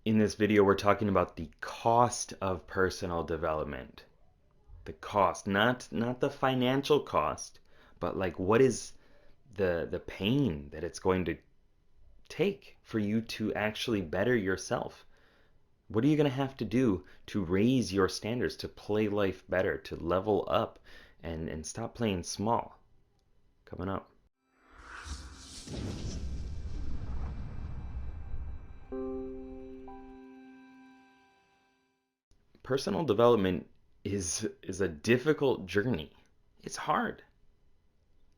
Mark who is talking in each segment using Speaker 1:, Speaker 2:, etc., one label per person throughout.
Speaker 1: In this video, we're talking about the cost of personal development. The cost, not the financial cost, but like what is the pain that it's going to take for you to actually better yourself? What are you going to have to do to raise your standards, to play life better, to level up and stop playing small? Coming up. Personal development is a difficult journey. It's hard.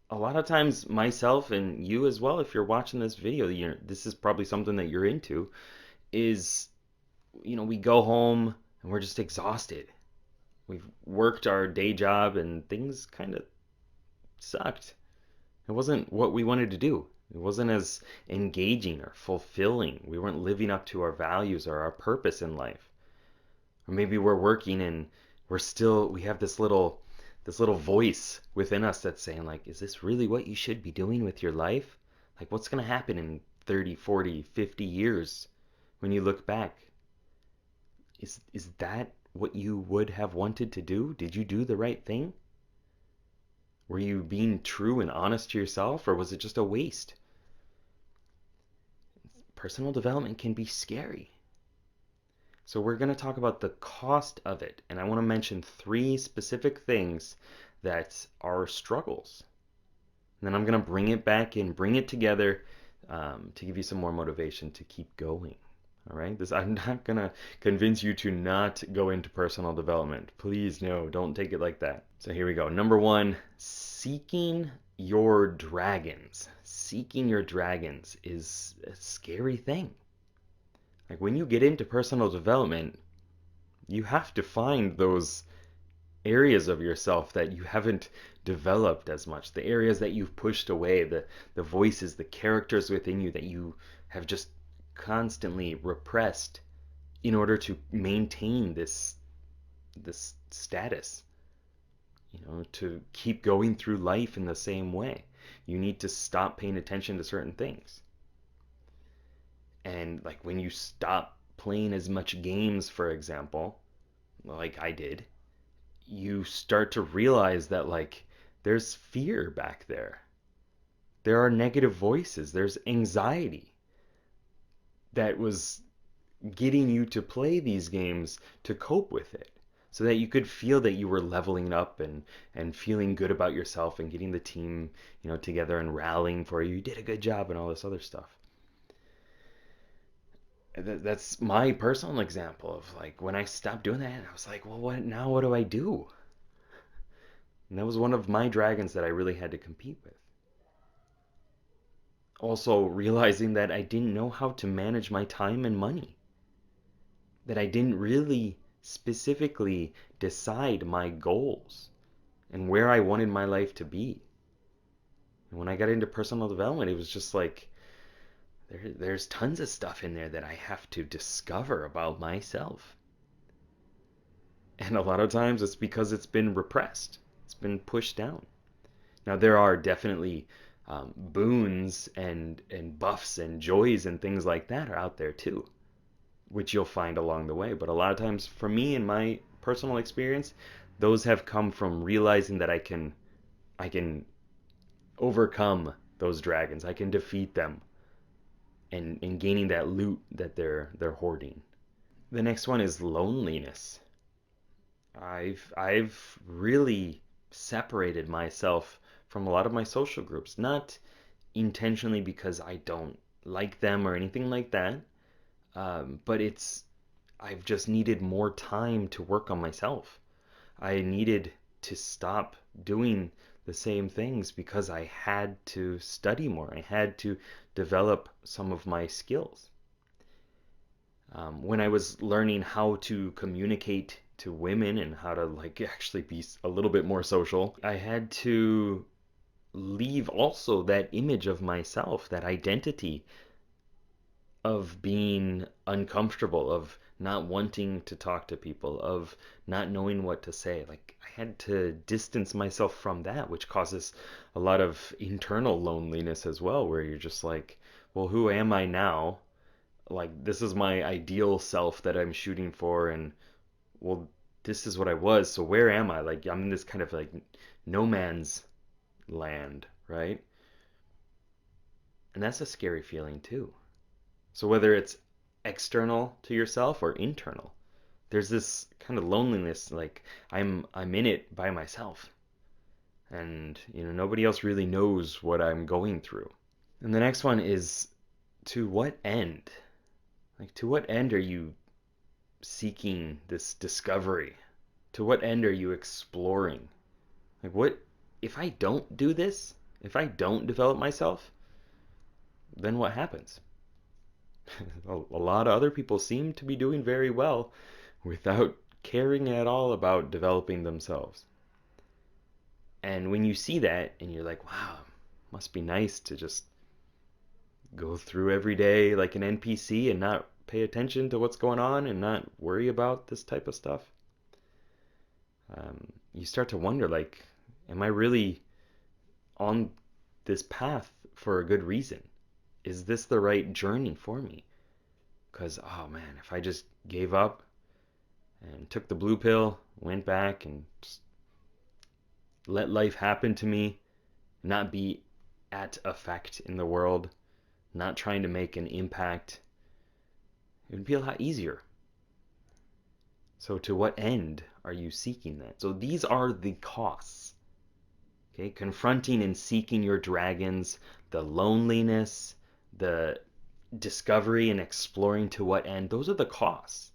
Speaker 1: A lot of times myself and you as well, if you're watching this video, this is probably something that you're into, is we go home and we're just exhausted. We've worked our day job and things kind of sucked. It wasn't what we wanted to do. It wasn't as engaging or fulfilling. We weren't living up to our values or our purpose in life. Or maybe we're working and we have this little voice within us that's saying like, is this really what you should be doing with your life? Like what's going to happen in 30, 40, 50 years when you look back? Is that what you would have wanted to do? Did you do the right thing? Were you being true and honest to yourself, or was it just a waste? Personal development can be scary. So we're going to talk about the cost of it, and I want to mention three specific things that are struggles. And then I'm going to bring it back and bring it together to give you some more motivation to keep going. All right, I'm not going to convince you to not go into personal development. Please, no, don't take it like that. So here we go. Number one, seeking your dragons. Seeking your dragons is a scary thing. Like when you get into personal development, you have to find those areas of yourself that you haven't developed as much, the areas that you've pushed away, the voices, the characters within you that you have just constantly repressed in order to maintain this status, to keep going through life in the same way. You need to stop paying attention to certain things. And like when you stop playing as much games, for example, like I did, you start to realize that like there's fear back there. There are negative voices, there's anxiety that was getting you to play these games to cope with it so that you could feel that you were leveling up and feeling good about yourself and getting the team, together and rallying for you. You did a good job and all this other stuff. That's my personal example of like when I stopped doing that, I was like, well, what do I do? And that was one of my dragons that I really had to compete with. Also, realizing that I didn't know how to manage my time and money, that I didn't really specifically decide my goals and where I wanted my life to be. And when I got into personal development, it was just like there's tons of stuff in there that I have to discover about myself. And a lot of times it's because it's been repressed, it's been pushed down. Now, there are definitely boons and buffs and joys and things like that are out there too, which you'll find along the way. But a lot of times, for me, in my personal experience, those have come from realizing that I can overcome those dragons. I can defeat them and gaining that loot that they're hoarding. The next one is loneliness. I've really separated myself from a lot of my social groups, not intentionally because I don't like them or anything like that, but I've just needed more time to work on myself. I needed to stop doing the same things because I had to study more. I had to develop some of my skills. When I was learning how to communicate to women and how to like actually be a little bit more social, I had to leave also that image of myself, that identity of being uncomfortable, of not wanting to talk to people, of not knowing what to say. Like I had to distance myself from that, which causes a lot of internal loneliness as well, where you're just like, well, who am I now? like this is my ideal self that I'm shooting for, and well, this is what I was, so where am I? Like I'm in this kind of like no man's land, right? And that's a scary feeling too. So whether it's external to yourself or internal, there's this kind of loneliness, like I'm in it by myself. And nobody else really knows what I'm going through. And the next one is, to what end? Like, to what end are you seeking this discovery? To what end are you exploring? Like, what if I don't do this? If I don't develop myself, then what happens? A lot of other people seem to be doing very well without caring at all about developing themselves. And when you see that and you're like, wow, must be nice to just go through every day like an NPC and not pay attention to what's going on and not worry about this type of stuff. You start to wonder, like, am I really on this path for a good reason? Is this the right journey for me? Because, oh man, if I just gave up and took the blue pill, went back and just let life happen to me, not be at effect in the world, not trying to make an impact, it would be a lot easier. So to what end are you seeking that? So these are the costs. Okay, confronting and seeking your dragons, the loneliness, the discovery and exploring to what end, those are the costs.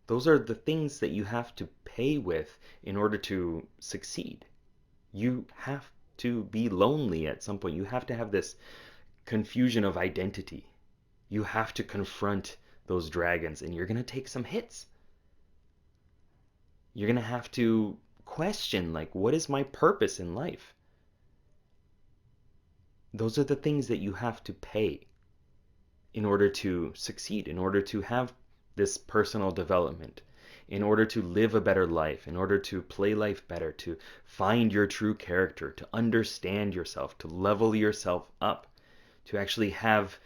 Speaker 1: Those are the things that you have to pay with in order to succeed. You have to be lonely at some point. You have to have this confusion of identity. You have to confront those dragons, and you're going to take some hits. You're going to have to question, like, what is my purpose in life? Those are the things that you have to pay in order to succeed, in order to have this personal development, in order to live a better life, in order to play life better, to find your true character, to understand yourself, to level yourself up, to actually have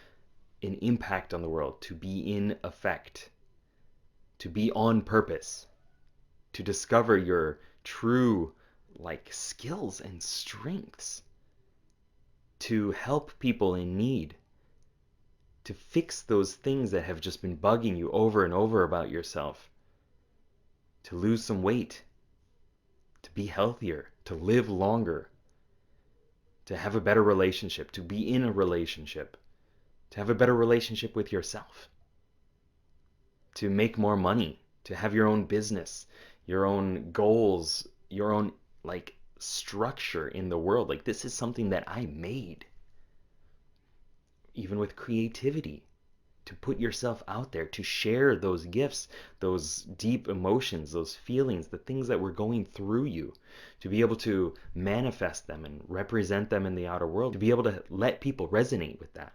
Speaker 1: an impact on the world, to be in effect, to be on purpose, to discover your true like skills and strengths, to help people in need, to fix those things that have just been bugging you over and over about yourself, to lose some weight, to be healthier, to live longer, to have a better relationship, to be in a relationship, to have a better relationship with yourself, to make more money, to have your own business, your own goals, your own like structure in the world. Like, this is something that I made. Even with creativity, to put yourself out there, to share those gifts, those deep emotions, those feelings, the things that were going through you, to be able to manifest them and represent them in the outer world, to be able to let people resonate with that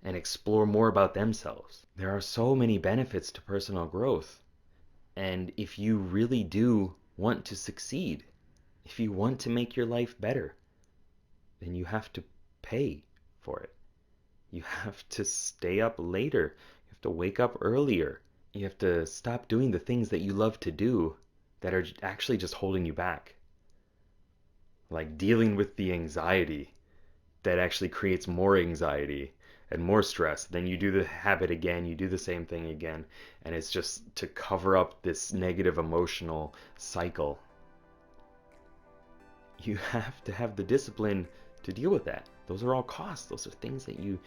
Speaker 1: and explore more about themselves. There are so many benefits to personal growth. And if you really do want to succeed, if you want to make your life better, then you have to pay for it. You have to stay up later. You have to wake up earlier. You have to stop doing the things that you love to do that are actually just holding you back. Like dealing with the anxiety that actually creates more anxiety and more stress. Then you do the habit again, you do the same thing again, and it's just to cover up this negative emotional cycle. You have to have the discipline to deal with that. Those are all costs. Those are things that you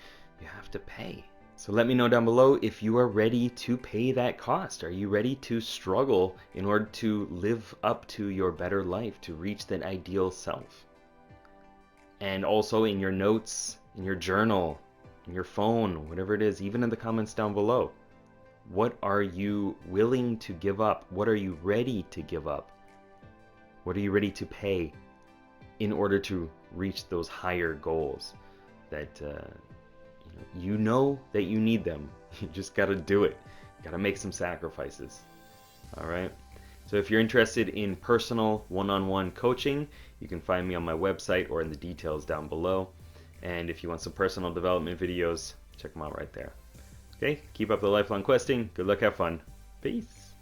Speaker 1: have to pay. So let me know down below if you are ready to pay that cost. Are you ready to struggle in order to live up to your better life, to reach that ideal self? And also in your notes, in your journal, in your phone, whatever it is, even in the comments down below, what are you willing to give up? What are you ready to give up? What are you ready to pay in order to reach those higher goals that you know that you need them? You just got to do it. You got to make some sacrifices. All right. So if you're interested in personal one-on-one coaching, you can find me on my website or in the details down below. And if you want some personal development videos, check them out right there. Okay, keep up the lifelong questing. Good luck, have fun. Peace.